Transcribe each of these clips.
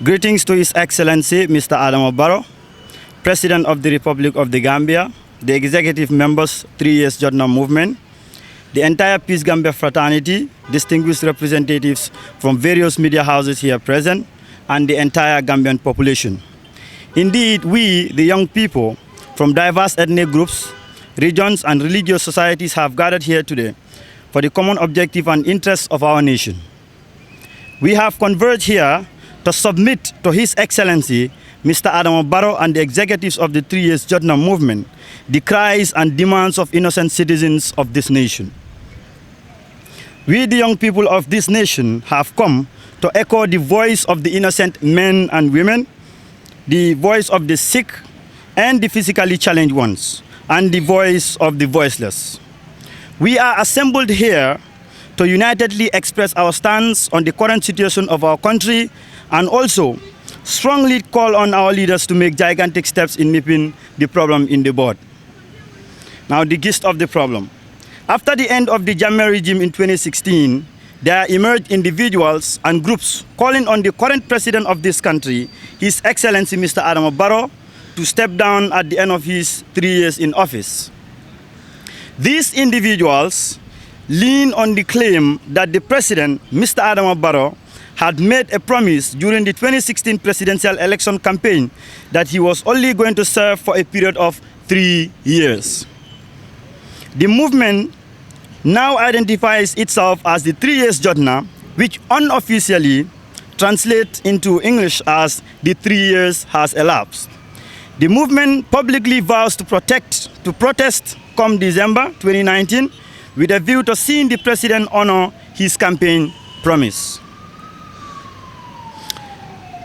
Greetings to His Excellency Mr. Adama Barrow, President of the Republic of the Gambia, the executive members, 3 years Jotna movement, the entire Peace Gambia fraternity, distinguished representatives from various media houses here present, and the entire Gambian population. Indeed, we, the young people from diverse ethnic groups, regions, and religious societies have gathered here today for the common objective and interests of our nation. We have converged here to submit to His Excellency Mr. Adama Barrow and the executives of the 3 years Jotna movement the cries and demands of innocent citizens of this nation. We, the young people of this nation, have come to echo the voice of the innocent men and women, the voice of the sick and the physically challenged ones, and the voice of the voiceless. We are assembled here to unitedly express our stance on the current situation of our country and also strongly call on our leaders to make gigantic steps in nipping the problem in the bud. Now, the gist of the problem. After the end of the Jammeh regime in 2016, there emerged individuals and groups calling on the current president of this country, His Excellency Mr. Adama Barrow, to step down at the end of his 3 years in office. These individuals lean on the claim that the president, Mr. Adama Barrow, had made a promise during the 2016 presidential election campaign that he was only going to serve for a period of 3 years. The movement now identifies itself as the 3 years Jotna, which unofficially translates into English as the 3 years has elapsed. The movement publicly vows to protest come December 2019 with a view to seeing the president honor his campaign promise.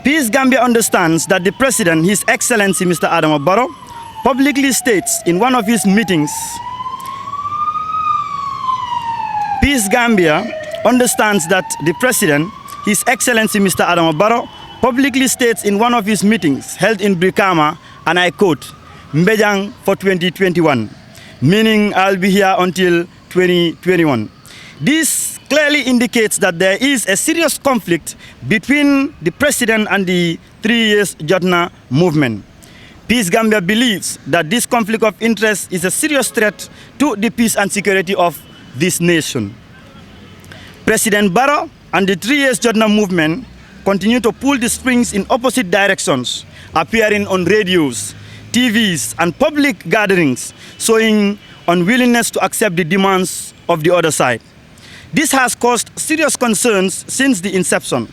Peace Gambia understands that the president, His Excellency Mr. Adama Barrow, publicly states in one of his meetings. Peace Gambia understands that the president, His Excellency Mr. Adama Barrow, publicly states in one of his meetings held in Brikama, and I quote, "Mbejang for 2021, meaning I'll be here until 2021. This clearly indicates that there is a serious conflict between the president and the 3 years Jotna movement. Peace Gambia believes that this conflict of interest is a serious threat to the peace and security of this nation. President Barrow and the 3 years Jotna movement continue to pull the strings in opposite directions, appearing on radios, TVs, and public gatherings, showing unwillingness to accept the demands of the other side. This has caused serious concerns since the inception.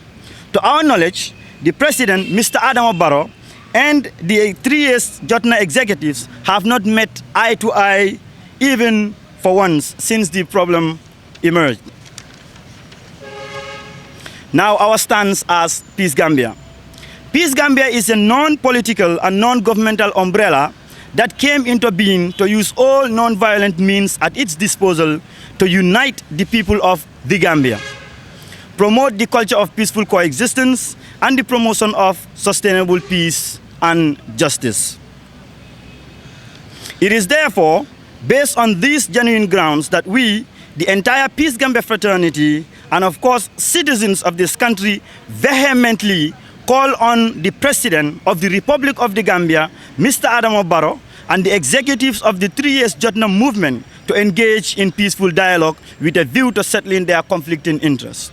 To our knowledge, the president, Mr. Adama Barrow, and the 3 years Jotna executives have not met eye to eye even for once since the problem emerged. Now, our stance as Peace Gambia. Peace Gambia is a non-political and non-governmental umbrella that came into being to use all non-violent means at its disposal to unite the people of the Gambia, promote the culture of peaceful coexistence, and the promotion of sustainable peace and justice. It is therefore based on these genuine grounds that we, the entire Peace Gambia fraternity, and of course citizens of this country, vehemently call on the President of the Republic of the Gambia, Mr. Adama Barrow, and the executives of the 3 years Jotna movement to engage in peaceful dialogue with a view to settling their conflicting interests.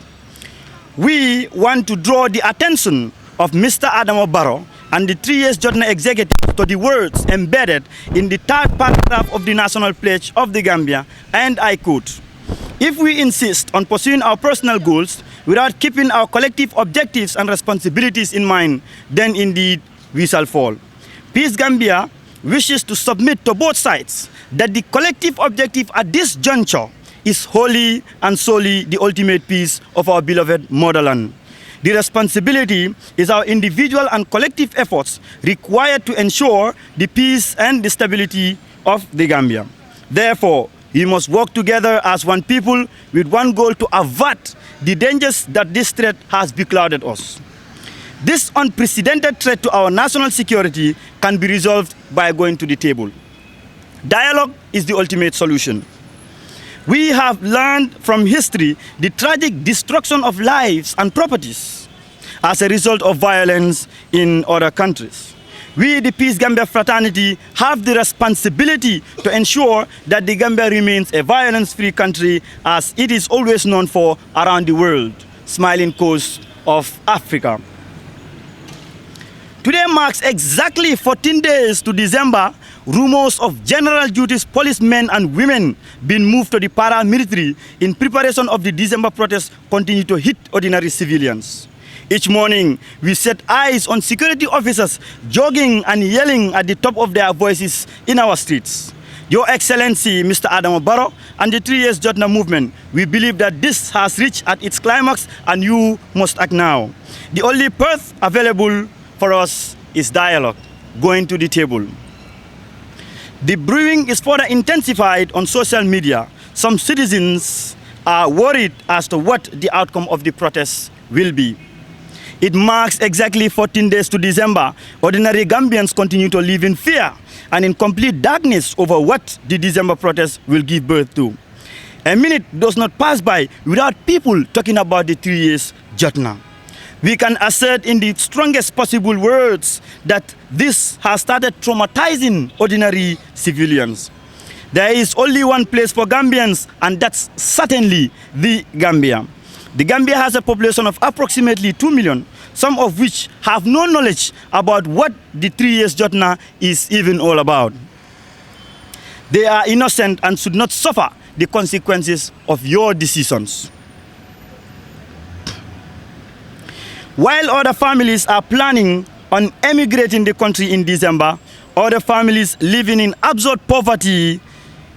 We want to draw the attention of Mr. Adama Barrow and the 3 years Jotna executive to the words embedded in the 3rd paragraph of the National Pledge of the Gambia, and I quote, "If we insist on pursuing our personal goals without keeping our collective objectives and responsibilities in mind, then indeed we shall fall." Peace Gambia wishes to submit to both sides that the collective objective at this juncture is wholly and solely the ultimate peace of our beloved motherland. The responsibility is our individual and collective efforts required to ensure the peace and the stability of the Gambia. Therefore, we must work together as one people with one goal to avert the dangers that this threat has beclouded us. This unprecedented threat to our national security can be resolved by going to the table. Dialogue is the ultimate solution. We have learned from history the tragic destruction of lives and properties as a result of violence in other countries. We, the Peace Gambia fraternity, have the responsibility to ensure that the Gambia remains a violence-free country, as it is always known for around the world, smiling coast of Africa. Today marks exactly 14 days to December. Rumors of general duties policemen and women being moved to the paramilitary in preparation of the December protests continue to hit ordinary civilians. Each morning, we set eyes on security officers jogging and yelling at the top of their voices in our streets. Your Excellency, Mr. Adama Barrow, and the 3 years Jotna movement, we believe that this has reached at its climax and you must act now. The only path available for us is dialogue, going to the table. The brewing is further intensified on social media. Some citizens are worried as to what the outcome of the protests will be. It marks exactly 14 days to December. Ordinary Gambians continue to live in fear and in complete darkness over what the December protests will give birth to. A minute does not pass by without people talking about the 3 years Jotna. We can assert in the strongest possible words that this has started traumatizing ordinary civilians. There is only one place for Gambians, and that's certainly the Gambia. The Gambia has a population of approximately 2 million, some of which have no knowledge about what the 3 years Jotna is even all about. They are innocent and should not suffer the consequences of your decisions. While other families are planning on emigrating the country in December, other families living in absolute poverty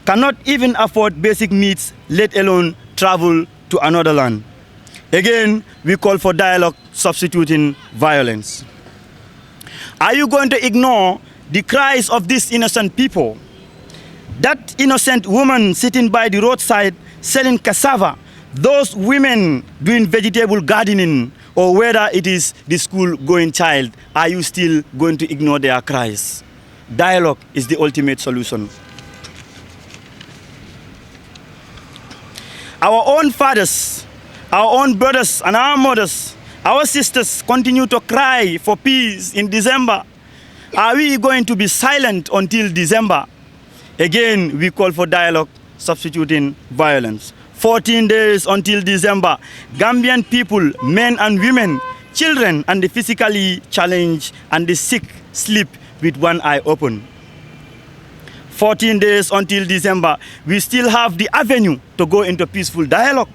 cannot even afford basic needs, let alone travel to another land. Again, we call for dialogue substituting violence. Are you going to ignore the cries of these innocent people? That innocent woman sitting by the roadside selling cassava, those women doing vegetable gardening, or whether it is the school-going child, are you still going to ignore their cries? Dialogue is the ultimate solution. Our own fathers, our own brothers and our mothers, our sisters continue to cry for peace in December. Are we going to be silent until December? Again, we call for dialogue substituting violence. 14 days until December. Gambian people, men and women, children and the physically challenged and the sick sleep with one eye open. 14 days until December. We still have the avenue to go into peaceful dialogue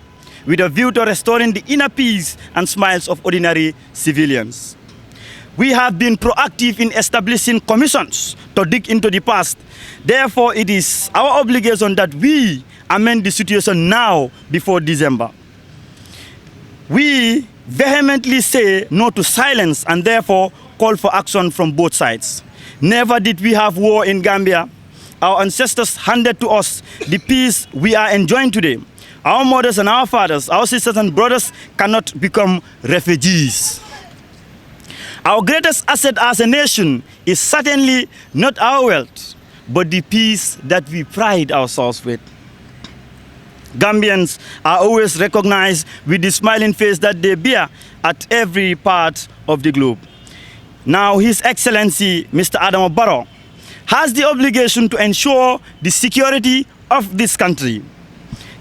with a view to restoring the inner peace and smiles of ordinary civilians. We have been proactive in establishing commissions to dig into the past. Therefore, it is our obligation that we amend the situation now before December. We vehemently say no to silence and therefore call for action from both sides. Never did we have war in Gambia. Our ancestors handed to us the peace we are enjoying today. Our mothers and our fathers, our sisters and brothers cannot become refugees. Our greatest asset as a nation is certainly not our wealth, but the peace that we pride ourselves with. Gambians are always recognized with the smiling face that they bear at every part of the globe. Now, His Excellency, Mr. Adama Barrow, has the obligation to ensure the security of this country.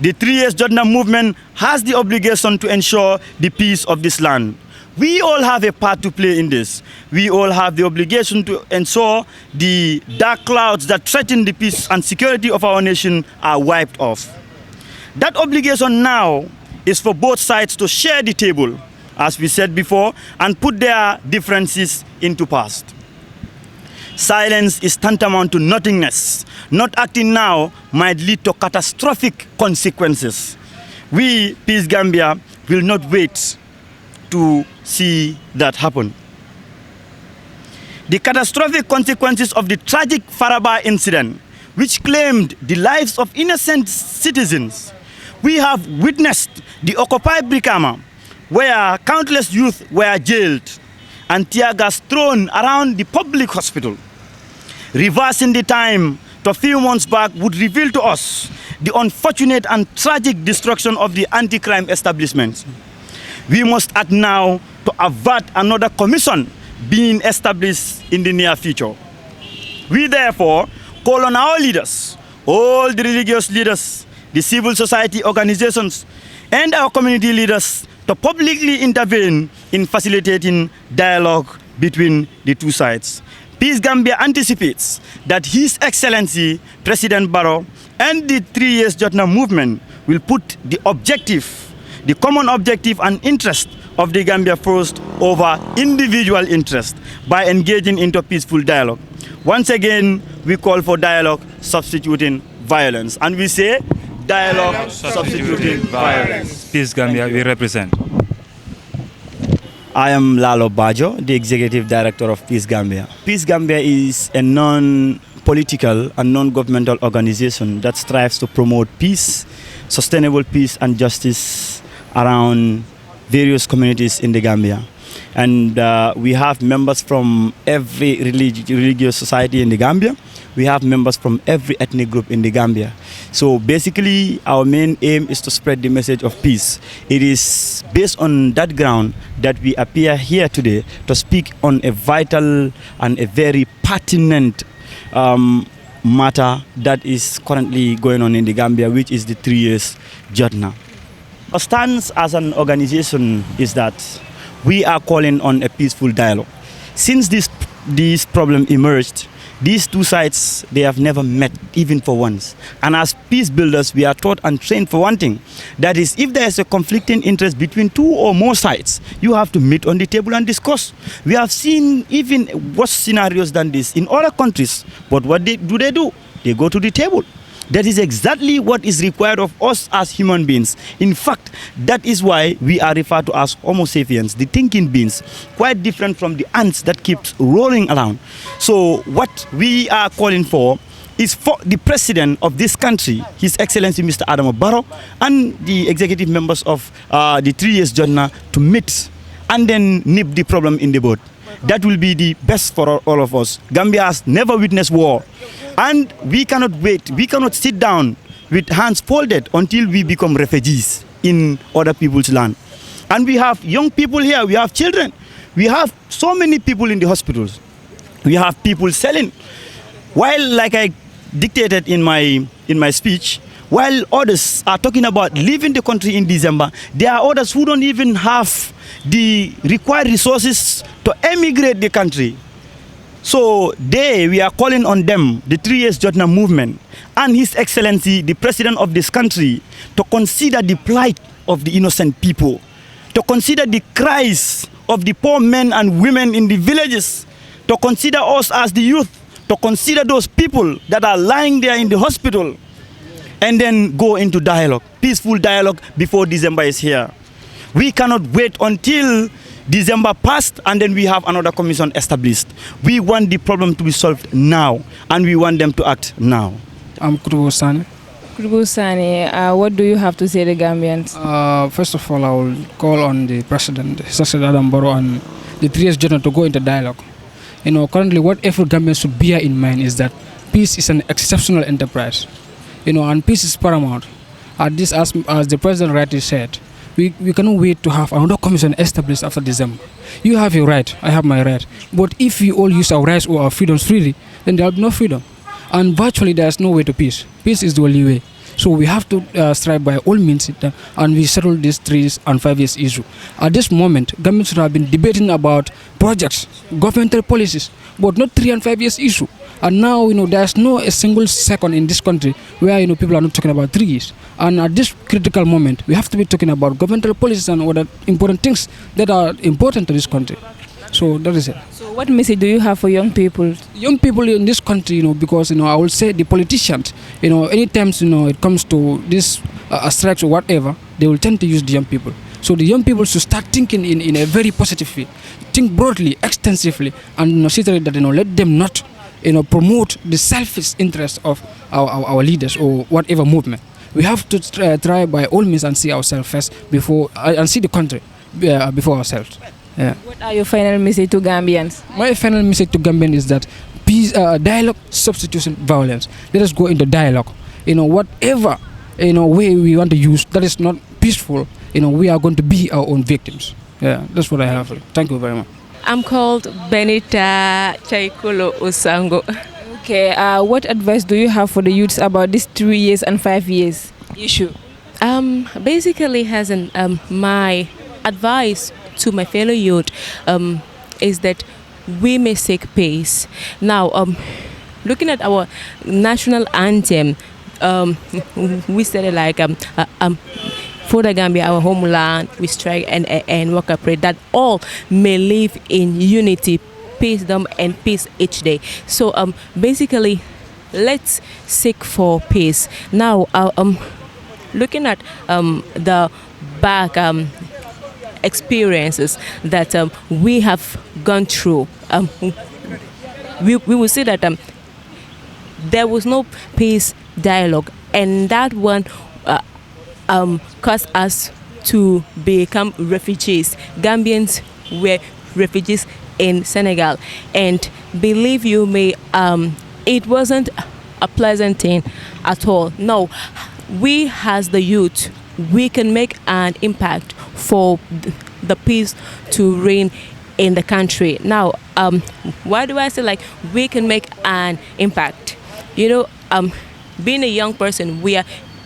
The 3 years Jotna movement has the obligation to ensure the peace of this land. We all have a part to play in this. We all have the obligation to ensure the dark clouds that threaten the peace and security of our nation are wiped off. That obligation now is for both sides to share the table, as we said before, and put their differences into past. Silence is tantamount to nothingness. Not acting now might lead to catastrophic consequences. We, Peace Gambia, will not wait to see that happen. The catastrophic consequences of the tragic Faraba incident, which claimed the lives of innocent citizens. We have witnessed the occupied Brikama, where countless youth were jailed and tear gas thrown around the public hospital. Reversing the time to a few months back would reveal to us the unfortunate and tragic destruction of the anti-crime establishment. We must act now to avert another commission being established in the near future. We therefore call on our leaders, all the religious leaders, the civil society organizations, and our community leaders to publicly intervene in facilitating dialogue between the two sides. Peace Gambia anticipates that His Excellency President Barrow and the 3 years Jotna movement will put the common objective and interest of the Gambia first over individual interest by engaging into peaceful dialogue. Once again, we call for dialogue substituting violence. And we say, dialogue substituting violence. Peace Gambia, we represent. I am Lalo Bajo, the Executive Director of Peace Gambia. Peace Gambia is a non-political and non-governmental organization that strives to promote peace, sustainable peace and justice around various communities in the Gambia. And we have members from every religious society in the Gambia. We have members from every ethnic group in the Gambia. So basically, our main aim is to spread the message of peace. It is based on that ground that we appear here today to speak on a vital and a very pertinent matter that is currently going on in the Gambia, which is the 3 years Jotna. Our stance as an organization is that we are calling on a peaceful dialogue. Since this problem emerged, these two sides, they have never met even for once. And as peace builders, we are taught and trained for one thing. That is, if there is a conflicting interest between two or more sides, you have to meet on the table and discuss. We have seen even worse scenarios than this in other countries. But what do? They go to the table. That is exactly what is required of us as human beings. In fact, that is why we are referred to as Homo sapiens, the thinking beings, quite different from the ants that keeps rolling around. So what we are calling for is for the president of this country, His Excellency Mr. Adama Barrow, and the executive members of the 3 years Jotna to meet and then nip the problem in the bud. That will be the best for all of us. Gambia has never witnessed war. And we cannot wait. We cannot sit down with hands folded until we become refugees in other people's land. And we have young people here. We have children. We have so many people in the hospitals. We have people selling. While, like I dictated in my speech, while others are talking about leaving the country in December, there are others who don't even have the required resources to emigrate the country. So we are calling on them, the 3 years Jotna movement, and His Excellency, the President of this country, to consider the plight of the innocent people, to consider the cries of the poor men and women in the villages, to consider us as the youth, to consider those people that are lying there in the hospital, and then go into dialogue, peaceful dialogue before December is here. We cannot wait until December passed and then we have another commission established. We want the problem to be solved now, and we want them to act now. I'm Kutubu Sani. Kutubu Sani, what do you have to say to Gambians? First of all, I will call on the President, His Excellency Adam Barrow, and the 3 years Jotna to go into dialogue. Currently what every Gambian should bear in mind is that peace is an exceptional enterprise. And peace is paramount. This, as the President rightly said, we cannot wait to have another commission established after December. You have your right, I have my right. But if we all use our rights or our freedoms freely, then there will be no freedom. And virtually there is no way to peace. Peace is the only way. So we have to strive by all means and we settle this 3 and 5 years issue. At this moment, governments should have been debating about projects, governmental policies, but not 3 and 5 years issue. And now, there's no a single second in this country where, people are not talking about 3 years. And at this critical moment, we have to be talking about governmental policies and other important things that are important to this country. So that is it. So what message do you have for young people? Young people in this country, because, I will say the politicians, anytime, it comes to this strikes or whatever, they will tend to use the young people. So the young people should start thinking in a very positive way, think broadly, extensively, and see that, let them not promote the selfish interest of our leaders or whatever movement. We have to try by all means and see ourselves first before and see the country before ourselves. Yeah. What are your final message to Gambians? My final message to Gambians is that peace, dialogue substitution violence. Let us go into dialogue. Whatever way we want to use that is not peaceful, we are going to be our own victims. Yeah, that's what I have. Thank you very much. I'm called Benita Chaikulo Usango. Okay, what advice do you have for the youths about this 3 years and 5 years issue? Basically, has an my advice to my fellow youth is that we may seek peace. Now, looking at our national anthem, we said it like for the Gambia, our homeland, we strike and work and pray that all may live in unity, peacedom, and peace each day. So basically, let's seek for peace. Now, looking at the back experiences that we have gone through, we will see that there was no peace dialogue, and that one caused us to become refugees. Gambians were refugees in Senegal, and believe you me, it wasn't a pleasant thing at all. No, we as the youth, we can make an impact for the peace to reign in the country. Now, why do I say like we can make an impact? You know, being a young person, we are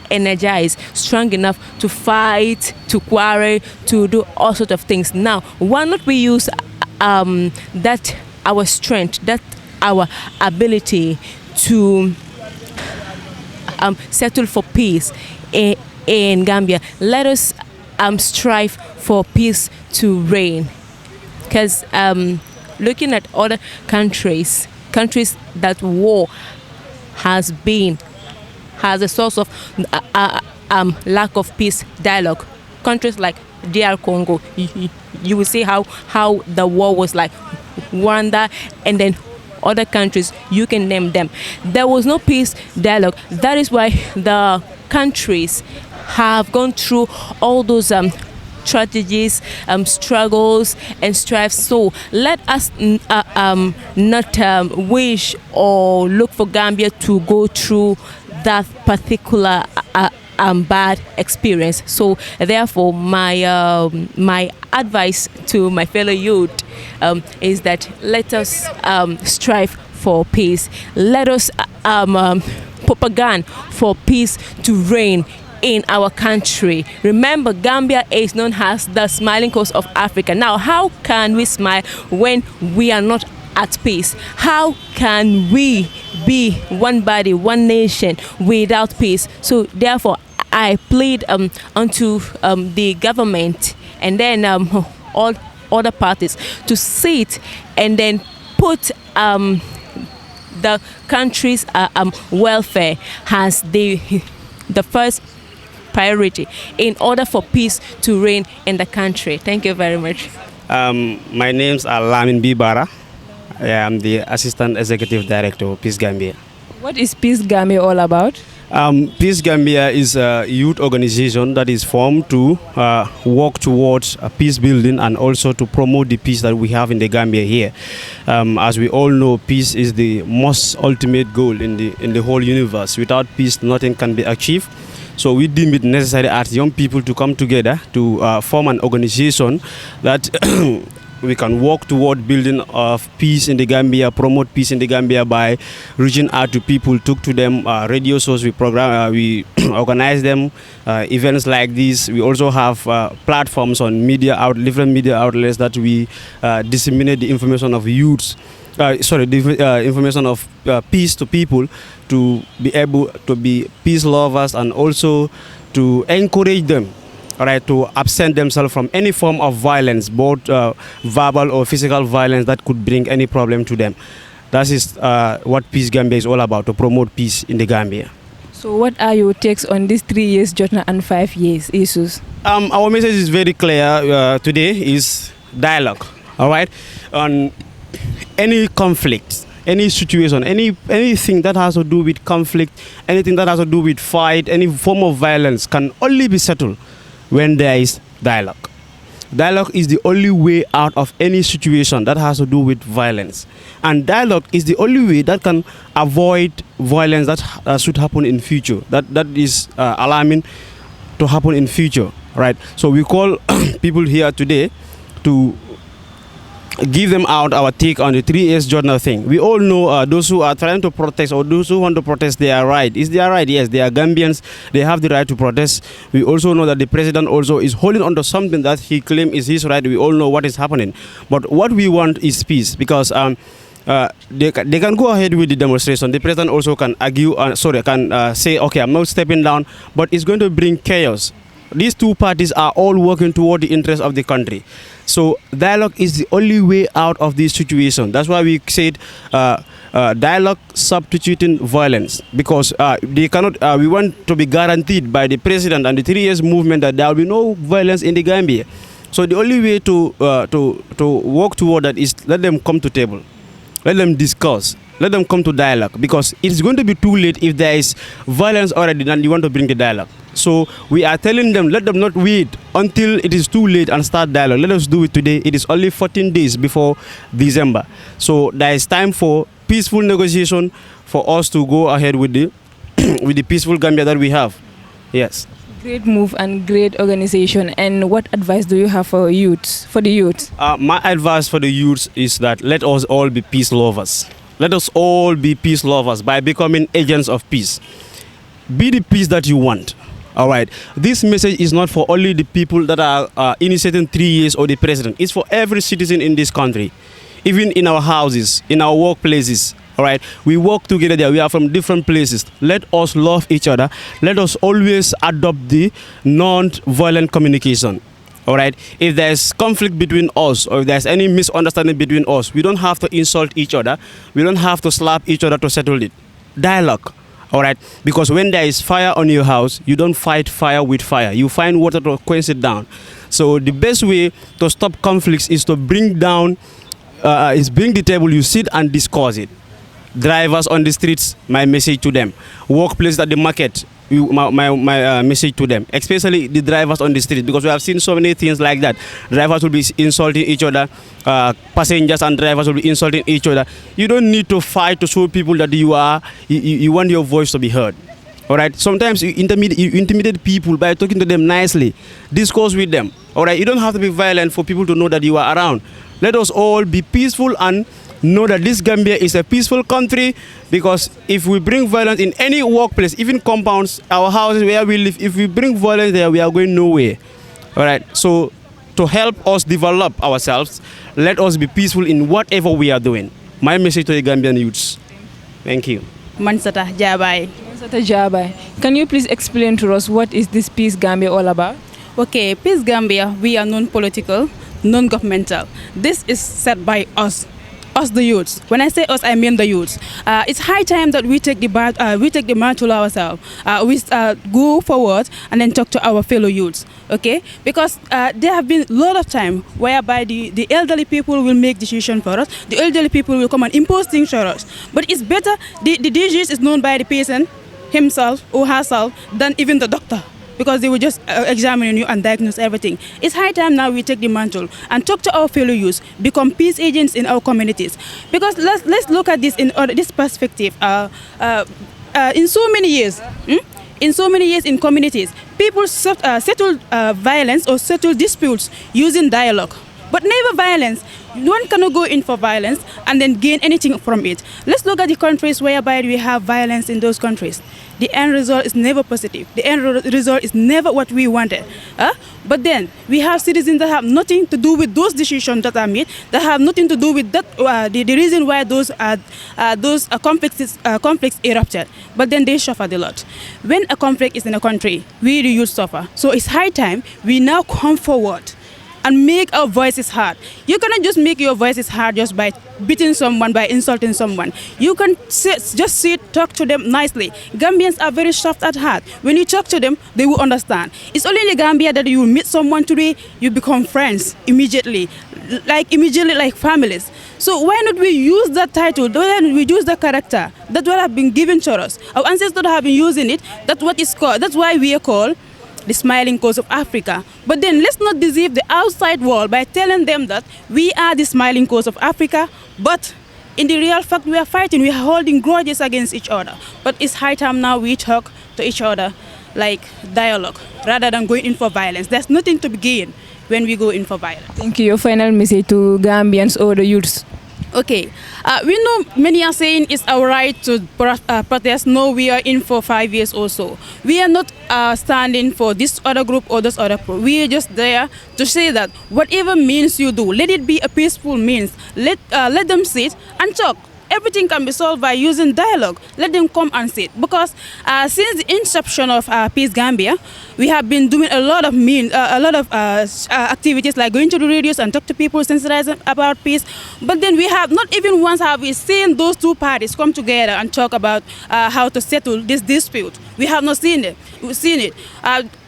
energized, strong enough to fight, to quarrel, to do all sorts of things. Now, why not we use that our strength, that our ability to settle for peace in Gambia? Let us strive for peace to reign. Because looking at other countries that war has been as a source of lack of peace dialogue. Countries like DR Congo, you will see how the war was like. Rwanda, and then other countries, you can name them. There was no peace dialogue. That is why the countries have gone through all those strategies, struggles, and strives. So let us not wish or look for Gambia to go through that particular bad experience. So therefore, my advice to my fellow youth is that let us strive for peace. Let us propaganda for peace to reign in our country. Remember, Gambia is known as the smiling coast of Africa. Now, how can we smile when we are not at peace? How can we be one body, one nation without peace? So therefore, I plead unto the government and then all other parties to sit and then put the country's welfare as the first priority in order for peace to reign in the country. Thank you very much. My name's Lamin Bibara. I am the Assistant Executive Director of Peace Gambia. What is Peace Gambia all about? Peace Gambia is a youth organization that is formed to work towards peace building and also to promote the peace that we have in the Gambia here. As we all know, peace is the most ultimate goal in the whole universe. Without peace, nothing can be achieved. So we deem it necessary as young people to come together to form an organization that we can work toward building of peace in the Gambia, promote peace in the Gambia by reaching out to people, talk to them, radio shows, we program, we organize them, events like this. We also have platforms on different media outlets that we disseminate the information of youths. The information of peace to people, to be able to be peace lovers and also to encourage them, to absent themselves from any form of violence, both verbal or physical violence that could bring any problem to them. That is what Peace Gambia is all about, to promote peace in the Gambia. So what are your takes on these 3 years journey and 5 years issues? Our message is very clear today, is dialogue, all right? On any conflict, any situation, anything that has to do with conflict, anything that has to do with fight, any form of violence can only be settled when there is dialogue. Dialogue is the only way out of any situation that has to do with violence. And dialogue is the only way that can avoid violence that should happen in future, that is alarming to happen in future, right? So we call people here today to give them out our take on the 3 years journal thing. We all know those who are trying to protest or those who want to protest, they are right. Is their right? Yes, they are Gambians. They have the right to protest. We also know that the president also is holding on to something that he claims is his right. We all know what is happening. But what we want is peace, because they can go ahead with the demonstration. The president also can argue, can say, okay, I'm not stepping down, but it's going to bring chaos. These two parties are all working toward the interest of the country. So dialogue is the only way out of this situation. That's why we said dialogue substituting violence, because they cannot. We want to be guaranteed by the president and the 3 years movement that there will be no violence in the Gambia. So the only way to work toward that is let them come to table, let them discuss, let them come to dialogue, because it's going to be too late if there is violence already and you want to bring the dialogue. So we are telling them, let them not wait until it is too late and start dialogue. Let us do it today. It is only 14 days before December. So there is time for peaceful negotiation for us to go ahead with the with the peaceful Gambia that we have. Yes. Great move and great organization. And what advice do you have for youths, for the youth? My advice for the youths is that let us all be peace lovers. Let us all be peace lovers by becoming agents of peace. Be the peace that you want. All right. This message is not for only the people that are initiating 3 years or the president. It's for every citizen in this country, even in our houses, in our workplaces. All right. We work together there. We are from different places. Let us love each other. Let us always adopt the non-violent communication. All right. If there's conflict between us or if there's any misunderstanding between us, we don't have to insult each other. We don't have to slap each other to settle it. Dialogue. All right, because when there is fire on your house, you don't fight fire with fire. You find water to quench it down. So the best way to stop conflicts is to bring the table, you sit and discuss it. Drivers on the streets, my message to them. Workplace at the market, my message to them, especially the drivers on the street, because we have seen so many things like that. Drivers will be insulting each other, passengers and drivers will be insulting each other. You don't need to fight to show people that you want your voice to be heard. All right. Sometimes you intimidate people by talking to them nicely, discuss with them. All right. You don't have to be violent for people to know that you are around. Let us all be peaceful and know that this Gambia is a peaceful country, because if we bring violence in any workplace, even compounds, our houses where we live, if we bring violence there, we are going nowhere. All right. So to help us develop ourselves, let us be peaceful in whatever we are doing. My message to the Gambian youths. Thank you. Mansata Jabai. Mansata Jabai. Can you please explain to us what is this Peace Gambia all about? Okay, Peace Gambia, we are non-political, non-governmental. This is set by us the youths. When I say us, I mean the youths. It's high time that we take the mantle ourselves. We go forward and then talk to our fellow youths. Okay, because there have been a lot of time whereby the elderly people will make decisions for us. The elderly people will come and impose things for us. But it's better the disease is known by the patient himself or herself than even the doctor, because they will just examine you and diagnose everything. It's high time now we take the mantle and talk to our fellow youths, become peace agents in our communities. Because let's look at this in this perspective. In so many years in communities, people settle violence or settle disputes using dialogue, but never violence. One cannot go in for violence and then gain anything from it. Let's look at the countries whereby we have violence in those countries. The end result is never positive. The end result is never what we wanted. But then we have citizens that have nothing to do with those decisions that are made, that have nothing to do with that, the reason why those conflicts erupted. But then they suffer a lot. When a conflict is in a country, we the youth suffer. So it's high time we now come forward and make our voices heard. You cannot just make your voices heard just by beating someone, by insulting someone. You can just sit, talk to them nicely. Gambians are very soft at heart. When you talk to them, they will understand. It's only in the Gambia that you meet someone today, you become friends immediately like families. So why not we use that title? Why not we use that character? That's what have been given to us. Our ancestors have been using it. That's what it's called. That's why we are called the smiling coast of Africa. But then let's not deceive the outside world by telling them that we are the smiling coast of Africa, but in the real fact we are fighting, we are holding grudges against each other. But it's high time now we talk to each other like dialogue rather than going in for violence. There's nothing to be gained when we go in for violence. Thank you. Your final message to Gambians or the youths? Okay, we know many are saying it's our right to protest. No, we are in for 5 years also. We are not standing for this other group or this other group. We are just there to say that whatever means you do, let it be a peaceful means. Let them sit and talk. Everything can be solved by using dialogue. Let them come and sit. Because since the inception of Peace Gambia, we have been doing a lot of activities like going to the radios and talk to people, sensitize them about peace. But then we have not even once have we seen those two parties come together and talk about how to settle this dispute. We have not seen it. We've seen it.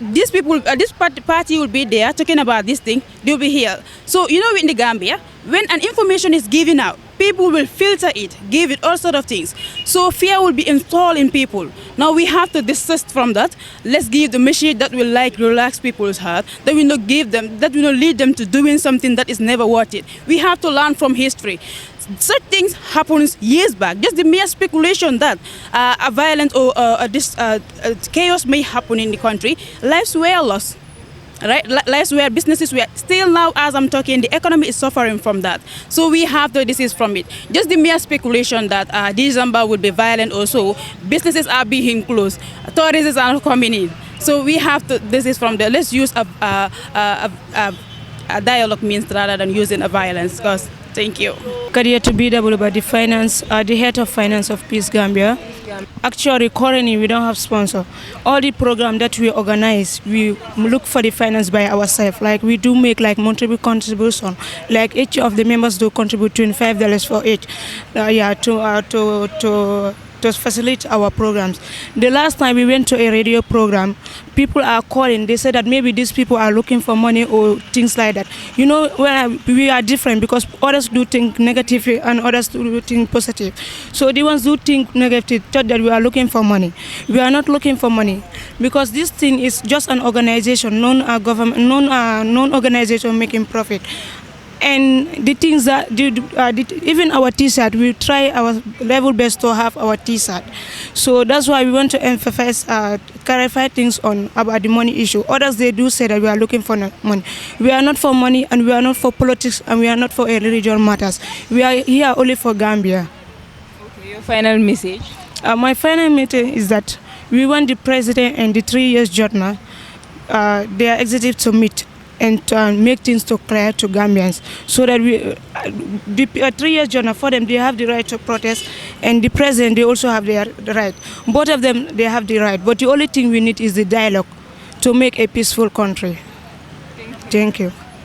These people, this party will be there talking about this thing. They'll be here. So you know, in the Gambia, when an information is given out, people will filter it, give it all sort of things. So fear will be installed in people. Now we have to desist from that. Let's give the message that will relax people's heart, that will not give them, that will not lead them to doing something that is never worth it. We have to learn from history. Such things happened years back. Just the mere speculation that a violent or chaos may happen in the country, lives were lost. Right, lives where businesses were still now as I'm talking, the economy is suffering from that. So we have to desist from it. Just the mere speculation that December would be violent also, businesses are being closed, tourists are coming in. So we have to desist from that. Let's use a dialogue means rather than using a violence. Because thank you. Career to BW by the head of finance of Peace Gambia. Actually, currently we don't have sponsor. All the program that we organize, we look for the finance by ourselves. Like we do make like monthly contribution. Like each of the members do contribute $25 for each. To facilitate our programs. The last time we went to a radio program, people are calling. They said that maybe these people are looking for money or things like that. You know, we are different because others do think negative and others do think positive. So the ones who think negative thought that we are looking for money. We are not looking for money because this thing is just an organization, non-government, non-organization making profit. And the things that even our T-shirt, we try our level best to have our T-shirt. So that's why we want to emphasize, clarify things about the money issue. Others, they do say that we are looking for money. We are not for money, and we are not for politics, and we are not for a religion matters. We are here only for Gambia. Okay, your final message? My final message is that we want the president and the 3 years journal, their executive to meet and make things to clear to Gambians, so that the 3 years journal for them, they have the right to protest, and the president, they also have the right. Both of them, they have the right, but the only thing we need is the dialogue to make a peaceful country. Thank you.